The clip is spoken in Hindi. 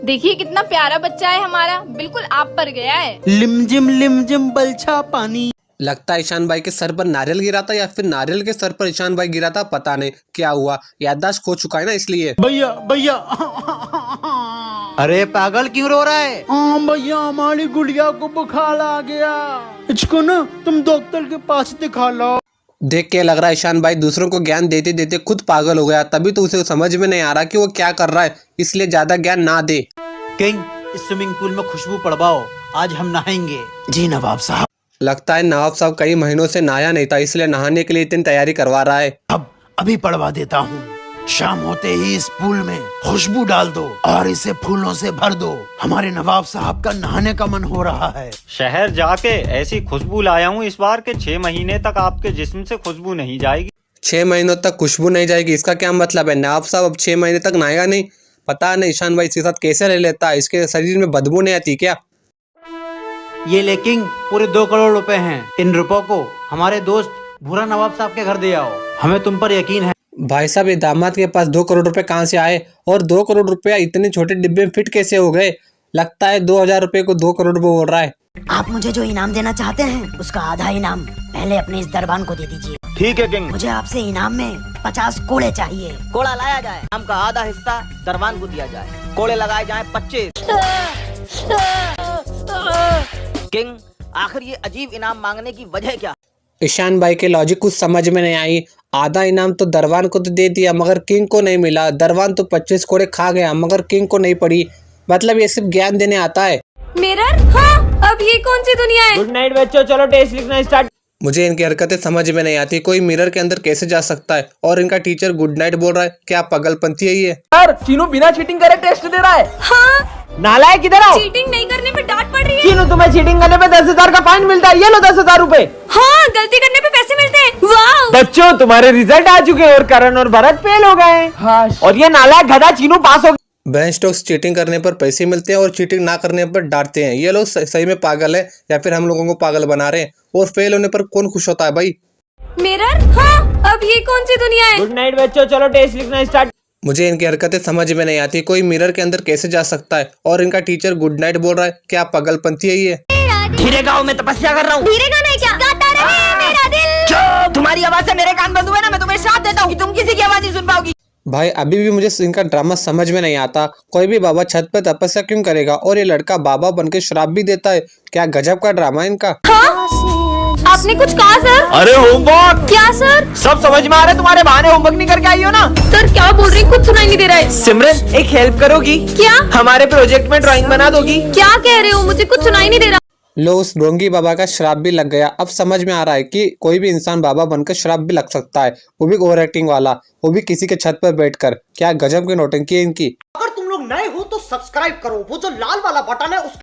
देखिए कितना प्यारा बच्चा है हमारा, बिल्कुल आप पर गया है। लिमजिम बलछा पानी। लगता है ईशान भाई के सर पर नारियल गिरा था या फिर नारियल के सर पर ईशान भाई गिरा था, पता नहीं क्या हुआ। याददाश्त खो चुका है ना इसलिए। भैया अरे पागल क्यों रो रहा है? भैया हमारी गुड़िया को बुखार आ गया, इसको ना तुम डॉक्टर के पास दिखा लो। देख के लग रहा है ईशान भाई दूसरों को ज्ञान देते देते खुद पागल हो गया, तभी तो उसे समझ में नहीं आ रहा कि वो क्या कर रहा है, इसलिए ज्यादा ज्ञान ना दे। किंग, इस स्विमिंग पूल में खुशबू पड़वाओ, आज हम नहाएंगे। जी नवाब साहब। लगता है नवाब साहब कई महीनों से नहाया नहीं था, इसलिए नहाने के लिए इतनी तैयारी करवा रहा है। अभी पड़वा देता हूँ। शाम होते ही इस पूल में खुशबू डाल दो और इसे फूलों से भर दो। हमारे नवाब साहब का नहाने का मन हो रहा है। शहर जाके ऐसी खुशबू लाया हूँ इस बार के 6 महीने तक आपके जिस्म से खुशबू नहीं जाएगी। 6 महीनों तक खुशबू नहीं जाएगी, इसका क्या मतलब है? नवाब साहब अब 6 महीने तक नहाएगा नहीं? पता नहीं ईशान भाई इसके साथ कैसे रह लेता है, इसके शरीर में बदबू नहीं आती क्या? ये ले किंग, पूरे 2 करोड़ रुपए हैं। इन रुपयों को हमारे दोस्त भूरा नवाब साहब के घर दे आओ, हमें तुम पर यकीन है। भाई साहब, ये दामाद के पास 2 करोड़ रुपए कहाँ से आए, और 2 करोड़ रुपया इतने छोटे डिब्बे में फिट कैसे हो गए? लगता है 2000 रुपए को 2 करोड़ रुपए बोल रहा है। आप मुझे जो इनाम देना चाहते हैं उसका आधा इनाम पहले अपने इस दरबान को दे दीजिए। ठीक है किंग। मुझे आपसे इनाम में 50 कोड़े चाहिए। कोड़ा लाया जाए, इनाम का आधा हिस्सा दरबान को दिया जाए, कोड़े लगाए जाए 25। किंग, आखिर ये अजीब इनाम मांगने की वजह क्या? ईशान भाई के लॉजिक कुछ समझ में नहीं आई। आधा इनाम तो दरबान को तो दे दिया मगर किंग को नहीं मिला। दरबान तो 25 कोड़े खा गया मगर किंग को नहीं पड़ी। मतलब ये सिर्फ ज्ञान देने आता है। मिरर? हाँ, अब ये कौन सी दुनिया है? गुड नाइट बच्चों, चलो टेस्ट लिखना स्टार्ट। मुझे इनकी हरकतें समझ में नहीं आती। कोई मिरर के अंदर कैसे जा सकता है और इनका टीचर गुड नाइट बोल रहा है? क्या पागलपंती है ये? यार चीनू बिना चीटिंग करे टेस्ट दे रहा है। हाँ, नालायक किधर आओ। चीटिंग नहीं करने पे डांट पड़ रही है। चीनू, तुम्हें चीटिंग करने पे 10,000 का फाइन मिलता है, ये लो 10,000 रुपए। हाँ, गलती करने पे पैसे मिलते हैं। वाह! बच्चों, तुम्हारे रिजल्ट आ चुके हैं और करण और भरत फेल हो गए। हाँ। और ये नालायक गधा चीनू पास हो गया। बेंच स्टॉक्स चीटिंग करने पर पैसे मिलते हैं और चीटिंग ना करने पर डांटते हैं। ये लोग सही में पागल है या फिर हम लोगों को पागल बना रहे हैं? और फेल होने पर कौन खुश होता है भाई? मिरर? हाँ, अब ये कौन सी दुनिया है? गुड नाइट बच्चों, चलो टेस्ट लिखना स्टार्ट। मुझे इनकी हरकतें समझ में नहीं आती। कोई मिरर के अंदर कैसे जा सकता है और इनका टीचर गुड नाइट बोल रहा है? क्या पागलपंती है ये? धीरे गाओ, मैं तपस्या कर रहा हूँ। धीरे गाना है क्या? गाता रहे मेरा दिल। तुम्हारी आवाज से मेरे कान बंद हुए ना, मैं तुम्हें श्राप देता हूँ कि तुम किसी की आवाज नहीं सुन पाओगी। भाई अभी भी मुझे इनका ड्रामा समझ में नहीं आता। कोई भी बाबा छत पर तपस्या क्यों करेगा और ये लड़का बाबा बनके श्राप भी देता है? क्या गजब का ड्रामा है इनका। आपने कुछ कहा सर? अरे होमवर्क। क्या सर? सब समझ में आ रहा है, तुम्हारे बहाने होमवर्क नहीं करके आई हो ना। सर क्या बोल रही, कुछ सुनाई नहीं दे रहा है। सिमरन, एक हेल्प करोगी? क्या? हमारे प्रोजेक्ट में ड्राइंग बना दोगी? क्या कह रहे हो, मुझे कुछ सुनाई नहीं दे रहा। लो, उस ढोंगी बाबा का श्राप भी लग गया। अब समझ में आ रहा है कि कोई भी इंसान बाबा बनकर श्राप भी लग सकता है, वो भी ओवर एक्टिंग वाला, वो भी किसी के छत पर बैठकर। क्या गजब की नौटंकी है इनकी। अगर तुम लोग नए हो तो सब्सक्राइब करो, वो जो लाल वाला बटन है उस